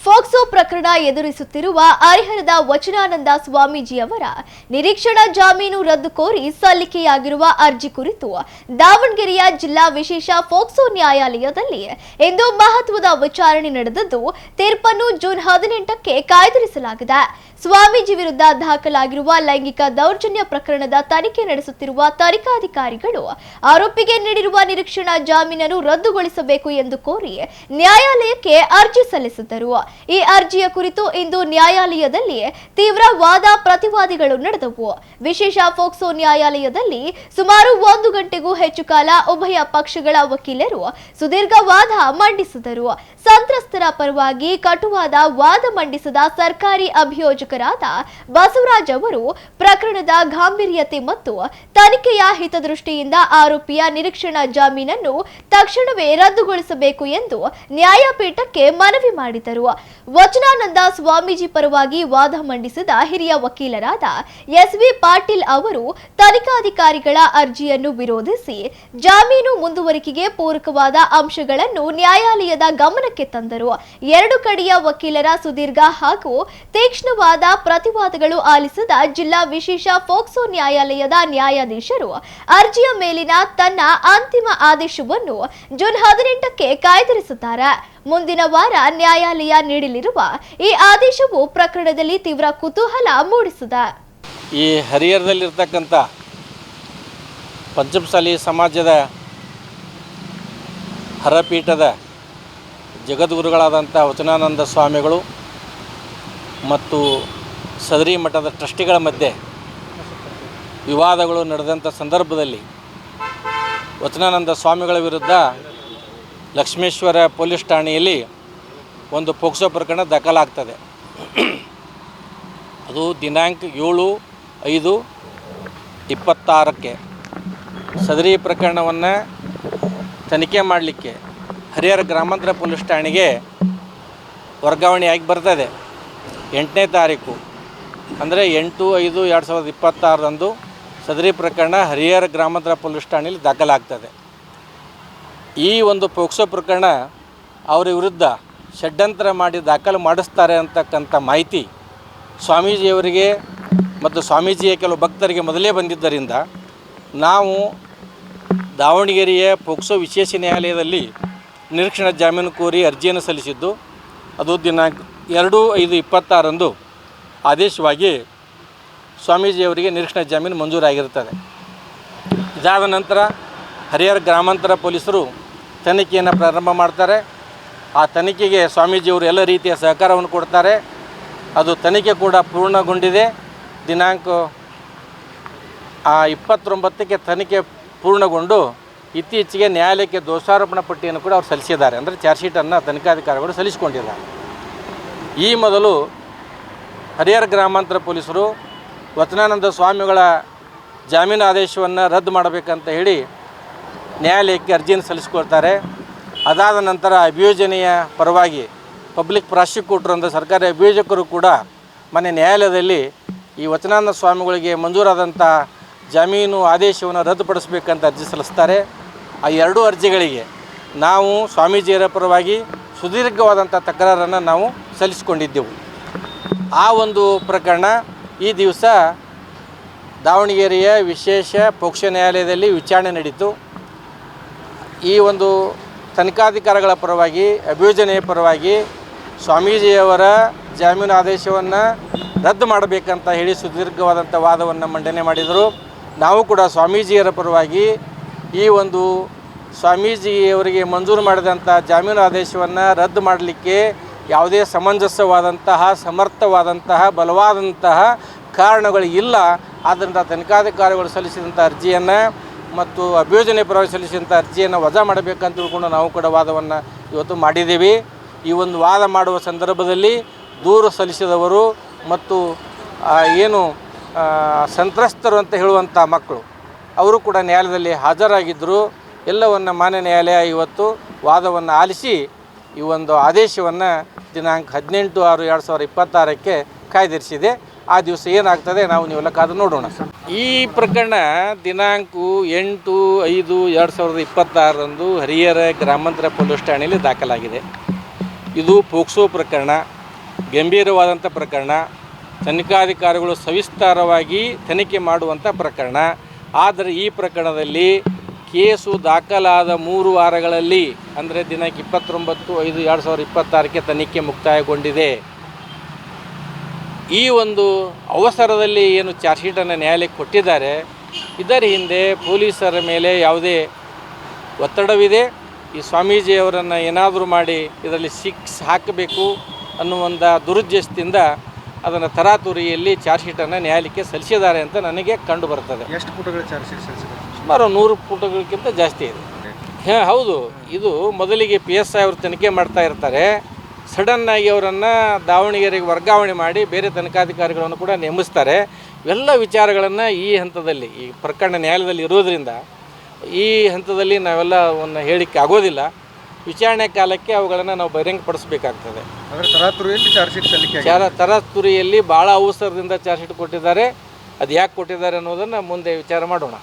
ಫೋಕ್ಸೋ ಪ್ರಕರಣ ಎದುರಿಸುತ್ತಿರುವ ಹರಿಹರದ ವಚನಾನಂದ ಸ್ವಾಮೀಜಿಯವರ ನಿರೀಕ್ಷಣಾ ಜಾಮೀನು ರದ್ದು ಕೋರಿ ಸಲ್ಲಿಕೆಯಾಗಿರುವ ಅರ್ಜಿ ಕುರಿತು ದಾವಣಗೆರೆಯ ಜಿಲ್ಲಾ ವಿಶೇಷ ಫೋಕ್ಸೋ ನ್ಯಾಯಾಲಯದಲ್ಲಿ ಇಂದು ಮಹತ್ವದ ವಿಚಾರಣೆ ನಡೆದಿದ್ದು ತೀರ್ಪನ್ನು ಜೂನ್ 18ಕ್ಕೆ ಕಾಯ್ದಿರಿಸಲಾಗಿದೆ. ಸ್ವಾಮೀಜಿ ವಿರುದ್ಧ ದಾಖಲಾಗಿರುವ ಲೈಂಗಿಕ ದೌರ್ಜನ್ಯ ಪ್ರಕರಣದ ತನಿಖೆ ನಡೆಸುತ್ತಿರುವ ತನಿಖಾಧಿಕಾರಿಗಳು ಆರೋಪಿಗೆ ನೀಡಿರುವ ನಿರೀಕ್ಷಣಾ ಜಾಮೀನನ್ನು ರದ್ದುಗೊಳಿಸಬೇಕು ಎಂದು ಕೋರಿ ನ್ಯಾಯಾಲಯಕ್ಕೆ ಅರ್ಜಿ ಸಲ್ಲಿಸಿದ್ದರು. ಈ ಅರ್ಜಿಯ ಕುರಿತು ಇಂದು ನ್ಯಾಯಾಲಯದಲ್ಲಿ ತೀವ್ರ ವಾದ ಪ್ರತಿವಾದಿಗಳು ನಡೆದವು. ವಿಶೇಷ ಫೋಕ್ಸೋ ನ್ಯಾಯಾಲಯದಲ್ಲಿ ಸುಮಾರು 1 ಗಂಟೆಗೂ ಹೆಚ್ಚು ಕಾಲ ಉಭಯ ಪಕ್ಷಗಳ ವಕೀಲರು ಸುದೀರ್ಘ ವಾದ ಮಂಡಿಸಿದರು. ಸಂತ್ರಸ್ತರ ಪರವಾಗಿ ಕಟುವಾದ ವಾದ ಮಂಡಿಸಿದ ಸರ್ಕಾರಿ ಅಭಿಯೋಜಕರಾದ ಬಸವರಾಜ್ ಅವರು ಪ್ರಕರಣದ ಗಾಂಭೀರ್ಯತೆ ಮತ್ತು ತನಿಖೆಯ ಹಿತದೃಷ್ಟಿಯಿಂದ ಆರೋಪಿಯ ನಿರೀಕ್ಷಣಾ ಜಾಮೀನನ್ನು ತಕ್ಷಣವೇ ರದ್ದುಗೊಳಿಸಬೇಕು ಎಂದು ನ್ಯಾಯಪೀಠಕ್ಕೆ ಮನವಿ ಮಾಡಿದರು. ವಚನಾನಂದ ಸ್ವಾಮೀಜಿ ಪರವಾಗಿ ವಾದ ಮಂಡಿಸಿದ ಹಿರಿಯ ವಕೀಲರಾದ ಎಸ್.ವಿ. ಪಾಟೀಲ್ ಅವರು ತನಿಖಾಧಿಕಾರಿಗಳ ಅರ್ಜಿಯನ್ನು ವಿರೋಧಿಸಿ ಜಾಮೀನು ಮುಂದುವರಿಕೆಗೆ ಪೂರಕವಾದ ಅಂಶಗಳನ್ನು ನ್ಯಾಯಾಲಯದ ಗಮನಕ್ಕೆ ತಂದರು. ಎರಡು ಕಡೆಯ ವಕೀಲರ ಸುದೀರ್ಘ ಹಾಗೂ ತೀಕ್ಷ್ಣವಾದ ಪ್ರತಿವಾದಗಳು ಆಲಿಸಿದ ಜಿಲ್ಲಾ ವಿಶೇಷ ಫೋಕ್ಸೋ ನ್ಯಾಯಾಲಯದ ನ್ಯಾಯಾಧೀಶರು ಅರ್ಜಿಯ ಮೇಲಿನ ತನ್ನ ಅಂತಿಮ ಆದೇಶವನ್ನು ಜೂನ್ 18ಕ್ಕೆ ಕಾಯ್ದಿರಿಸಿದ್ದಾರೆ. ಮುಂದಿನ ವಾರ ನ್ಯಾಯಾಲಯ ನೀಡಲಿರುವ ಈ ಆದೇಶವು ಪ್ರಕರಣದಲ್ಲಿ ತೀವ್ರ ಕುತೂಹಲ ಮೂಡಿಸಿದೆ. ಈ ಹರಿಹರದಲ್ಲಿರ್ತಕ್ಕಂಥ ಪಂಚಮಸಾಲಿ ಸಮಾಜದ ಹರಪೀಠದ ಜಗದ್ಗುರುಗಳಾದಂಥ ವಚನಾನಂದ ಸ್ವಾಮಿಗಳು ಮತ್ತು ಸದರಿ ಮಠದ ಟ್ರಸ್ಟಿಗಳ ಮಧ್ಯೆ ವಿವಾದಗಳು ನಡೆದಂಥ ಸಂದರ್ಭದಲ್ಲಿ ವಚನಾನಂದ ಸ್ವಾಮಿಗಳ ವಿರುದ್ಧ ಲಕ್ಷ್ಮೇಶ್ವರ ಪೊಲೀಸ್ ಠಾಣೆಯಲ್ಲಿ ಒಂದು ಪೋಕ್ಸೋ ಪ್ರಕರಣ ದಾಖಲಾಗ್ತದೆ. ಅದು ದಿನಾಂಕ 7/5/26ಕ್ಕೆ ಸದರಿ ಪ್ರಕರಣವನ್ನು ತನಿಖೆ ಮಾಡಲಿಕ್ಕೆ ಹರಿಹರ ಗ್ರಾಮಾಂತರ ಪೊಲೀಸ್ ಠಾಣೆಗೆ ವರ್ಗಾವಣೆಯಾಗಿ ಬರ್ತದೆ. 8ನೇ ತಾರೀಕು ಅಂದರೆ 8/5/2026 ಸದರಿ ಪ್ರಕರಣ ಹರಿಹರ ಗ್ರಾಮಾಂತರ ಪೊಲೀಸ್ ಠಾಣೆಯಲ್ಲಿ ದಾಖಲಾಗ್ತದೆ. ಈ ಒಂದು ಪೋಕ್ಸೋ ಪ್ರಕರಣ ಅವರ ವಿರುದ್ಧ ಷಡ್ಯಂತ್ರ ಮಾಡಿ ದಾಖಲು ಮಾಡಿಸ್ತಾರೆ ಅಂತಕ್ಕಂಥ ಮಾಹಿತಿ ಸ್ವಾಮೀಜಿಯವರಿಗೆ ಮತ್ತು ಸ್ವಾಮೀಜಿಯ ಕೆಲವು ಭಕ್ತರಿಗೆ ಮೊದಲೇ ಬಂದಿದ್ದರಿಂದ ನಾವು ದಾವಣಗೆರೆಯ ಪೋಕ್ಸೋ ವಿಶೇಷ ನ್ಯಾಯಾಲಯದಲ್ಲಿ ನಿರೀಕ್ಷಣಾ ಜಾಮೀನು ಕೋರಿ ಅರ್ಜಿಯನ್ನು ಸಲ್ಲಿಸಿದ್ದು. ಅದು ದಿನಾಂಕ 2/5/26 ಆದೇಶವಾಗಿ ಸ್ವಾಮೀಜಿಯವರಿಗೆ ನಿರೀಕ್ಷಣಾ ಜಾಮೀನು ಮಂಜೂರಾಗಿರುತ್ತದೆ. ಇದಾದ ನಂತರ ಹರಿಹರ ಗ್ರಾಮಾಂತರ ಪೊಲೀಸರು ತನಿಖೆಯನ್ನು ಪ್ರಾರಂಭ ಮಾಡ್ತಾರೆ. ಆ ತನಿಖೆಗೆ ಸ್ವಾಮೀಜಿಯವರು ಎಲ್ಲ ರೀತಿಯ ಸಹಕಾರವನ್ನು ಕೊಡ್ತಾರೆ. ಅದು ತನಿಖೆ ಕೂಡ ಪೂರ್ಣಗೊಂಡಿದೆ. ದಿನಾಂಕ 29ಕ್ಕೆ ತನಿಖೆ ಪೂರ್ಣಗೊಂಡು ಇತ್ತೀಚೆಗೆ ನ್ಯಾಯಾಲಯಕ್ಕೆ ದೋಷಾರೋಪಣಾ ಪಟ್ಟಿಯನ್ನು ಕೂಡ ಅವರು ಸಲ್ಲಿಸಿದ್ದಾರೆ. ಅಂದರೆ ಚಾರ್ಜ್ ಶೀಟನ್ನು ತನಿಖಾಧಿಕಾರಿಗಳು ಸಲ್ಲಿಸಿಕೊಂಡಿದ್ದಾರೆ. ಈ ಮೊದಲು ಹರಿಹರ ಗ್ರಾಮಾಂತರ ಪೊಲೀಸರು ವಚನಾನಂದ ಸ್ವಾಮಿಗಳ ಜಾಮೀನು ಆದೇಶವನ್ನು ರದ್ದು ಮಾಡಬೇಕಂತ ಹೇಳಿ ನ್ಯಾಯಾಲಯಕ್ಕೆ ಅರ್ಜಿಯನ್ನು ಸಲ್ಲಿಸಿಕೊಳ್ತಾರೆ. ಅದಾದ ನಂತರ ಅಭಿಯೋಜನೆಯ ಪರವಾಗಿ ಪಬ್ಲಿಕ್ ಪ್ರಾಸಿಕ್ಯೂಟರ್ ಅಂದರೆ ಸರ್ಕಾರಿ ಅಭಿಯೋಜಕರು ಕೂಡ ಮೊನ್ನೆ ನ್ಯಾಯಾಲಯದಲ್ಲಿ ಈ ವಚನಾನಂದ ಸ್ವಾಮಿಗಳಿಗೆ ಮಂಜೂರಾದಂಥ ಜಾಮೀನು ಆದೇಶವನ್ನು ರದ್ದುಪಡಿಸಬೇಕಂತ ಅರ್ಜಿ ಸಲ್ಲಿಸ್ತಾರೆ. ಆ ಎರಡೂ ಅರ್ಜಿಗಳಿಗೆ ನಾವು ಸ್ವಾಮೀಜಿಯರ ಪರವಾಗಿ ಸುದೀರ್ಘವಾದಂಥ ತಕರಾರನ್ನು ನಾವು ಸಲ್ಲಿಸಿಕೊಂಡಿದ್ದೆವು. ಆ ಒಂದು ಪ್ರಕರಣ ಈ ದಿವಸ ದಾವಣಗೆರೆಯ ವಿಶೇಷ ಪೋಕ್ಸೋ ನ್ಯಾಯಾಲಯದಲ್ಲಿ ವಿಚಾರಣೆ ನಡೀತು. ಈ ಒಂದು ತನಿಖಾಧಿಕಾರಿಗಳ ಪರವಾಗಿ ಅಭಿಯೋಜನೆಯ ಪರವಾಗಿ ಸ್ವಾಮೀಜಿಯವರ ಜಾಮೀನು ಆದೇಶವನ್ನು ರದ್ದು ಮಾಡಬೇಕಂತ ಹೇಳಿ ಸುದೀರ್ಘವಾದಂಥ ವಾದವನ್ನು ಮಂಡನೆ ಮಾಡಿದರು. ನಾವು ಕೂಡ ಸ್ವಾಮೀಜಿಯರ ಪರವಾಗಿ ಈ ಒಂದು ಸ್ವಾಮೀಜಿಯವರಿಗೆ ಮಂಜೂರು ಮಾಡಿದಂಥ ಜಾಮೀನು ಆದೇಶವನ್ನು ರದ್ದು ಮಾಡಲಿಕ್ಕೆ ಯಾವುದೇ ಸಮಂಜಸವಾದಂತಹ ಸಮರ್ಥವಾದಂತಹ ಬಲವಾದಂತಹ ಕಾರಣಗಳು ಇಲ್ಲ. ಆದ್ದರಿಂದ ತನಿಖಾಧಿಕಾರಿಗಳು ಸಲ್ಲಿಸಿದಂಥ ಅರ್ಜಿಯನ್ನು ಮತ್ತು ಅಭಿಯೋಜನೆ ಪರವಾಗಿ ಸಲ್ಲಿಸಿದಂಥ ಅರ್ಜಿಯನ್ನು ವಜಾ ಮಾಡಬೇಕಂತ ತಿಳ್ಕೊಂಡು ನಾವು ಕೂಡ ವಾದವನ್ನು ಇವತ್ತು ಮಾಡಿದ್ದೀವಿ. ಈ ಒಂದು ವಾದ ಮಾಡುವ ಸಂದರ್ಭದಲ್ಲಿ ದೂರು ಸಲ್ಲಿಸಿದವರು ಮತ್ತು ಏನು ಸಂತ್ರಸ್ತರು ಅಂತ ಹೇಳುವಂಥ ಮಕ್ಕಳು ಅವರು ಕೂಡ ನ್ಯಾಯಾಲಯದಲ್ಲಿ ಹಾಜರಾಗಿದ್ದರು. ಎಲ್ಲವನ್ನು ಮಾನ್ಯ ನ್ಯಾಯಾಲಯ ಇವತ್ತು ವಾದವನ್ನು ಆಲಿಸಿ ಈ ಒಂದು ಆದೇಶವನ್ನು ದಿನಾಂಕ 18/6/2026ಕ್ಕೆ ಕಾಯ್ದಿರಿಸಿದೆ. ಆ ದಿವಸ ಏನಾಗ್ತದೆ ನಾವು ನೀವೆಲ್ಲ ಕಾದು ನೋಡೋಣ. ಈ ಪ್ರಕರಣ ದಿನಾಂಕ 8/5/2026 ಹರಿಹರ ಗ್ರಾಮಾಂತರ ಪೊಲೀಸ್ ಠಾಣೆಯಲ್ಲಿ ದಾಖಲಾಗಿದೆ. ಇದು ಪೋಕ್ಸೋ ಪ್ರಕರಣ, ಗಂಭೀರವಾದಂಥ ಪ್ರಕರಣ. ತನಿಖಾಧಿಕಾರಿಗಳು ಸವಿಸ್ತಾರವಾಗಿ ತನಿಖೆ ಮಾಡುವಂಥ ಪ್ರಕರಣ. ಆದರೆ ಈ ಪ್ರಕರಣದಲ್ಲಿ ಕೇಸು ದಾಖಲಾದ 3 ವಾರಗಳಲ್ಲಿ, ಅಂದರೆ ದಿನಾಂಕ 29/5/2026 ತನಿಖೆ ಮುಕ್ತಾಯಗೊಂಡಿದೆ. ಈ ಒಂದು ಅವಸರದಲ್ಲಿ ಏನು ಚಾರ್ಜ್ ಶೀಟನ್ನು ನ್ಯಾಯಾಲಯಕ್ಕೆ ಕೊಟ್ಟಿದ್ದಾರೆ, ಇದರ ಹಿಂದೆ ಪೊಲೀಸರ ಮೇಲೆ ಯಾವುದೇ ಒತ್ತಡವಿದೆ. ಈ ಸ್ವಾಮೀಜಿಯವರನ್ನು ಏನಾದರೂ ಮಾಡಿ ಇದರಲ್ಲಿ ಹಾಕಬೇಕು ಅನ್ನುವಂಥ ದುರುದ್ದೇಶದಿಂದ ಅದನ್ನು ತರಾತುರಿಯಲ್ಲಿ ಚಾರ್ಜ್ ಶೀಟನ್ನು ನ್ಯಾಯಾಲಯಕ್ಕೆ ಸಲ್ಲಿಸಿದ್ದಾರೆ ಅಂತ ನನಗೆ ಕಂಡು ಬರ್ತದೆ. ಎಷ್ಟು ಪುಟಗಳ ಚಾರ್ಜ್ ಶೀಟ್ ಸಲ್ಲಿಸಿದ್ದಾರೆ? ಸುಮಾರು 100 ಪುಟಗಳಿಗಿಂತ ಜಾಸ್ತಿ ಇದೆ. ಹಾಂ, ಹೌದು. ಇದು ಮೊದಲಿಗೆ PSI ಅವರು ತನಿಖೆ ಮಾಡ್ತಾ ಇರ್ತಾರೆ. ಸಡನ್ನಾಗಿ ಅವರನ್ನು ದಾವಣಗೆರೆಗೆ ವರ್ಗಾವಣೆ ಮಾಡಿ ಬೇರೆ ತನಿಖಾಧಿಕಾರಿಗಳನ್ನು ಕೂಡ ನೇಮಿಸ್ತಾರೆ. ಇವೆಲ್ಲ ವಿಚಾರಗಳನ್ನು ಈ ಹಂತದಲ್ಲಿ, ಈ ಪ್ರಕರಣ ನ್ಯಾಯಾಲಯದಲ್ಲಿ ಇರೋದರಿಂದ ಈ ಹಂತದಲ್ಲಿ ನಾವೆಲ್ಲ ಹೇಳಿಕ್ಕೆ ಆಗೋದಿಲ್ಲ. ವಿಚಾರಣೆ ಕಾಲಕ್ಕೆ ಅವುಗಳನ್ನು ನಾವು ಬಹಿರಂಗಪಡಿಸಬೇಕಾಗ್ತದೆ. ಆದರೆ ತರಾತುರಿಯಲ್ಲಿ ಚಾರ್ಜ್ ಶೀಟ್ ಸಲ್ಲಿಕೆ ತರಾತುರಿಯಲ್ಲಿ ಭಾಳ ಅವಸರದಿಂದ ಚಾರ್ಜ್ ಶೀಟ್ ಕೊಟ್ಟಿದ್ದಾರೆ. ಅದು ಯಾಕೆ ಕೊಟ್ಟಿದ್ದಾರೆ ಅನ್ನೋದನ್ನು ಮುಂದೆ ವಿಚಾರ ಮಾಡೋಣ.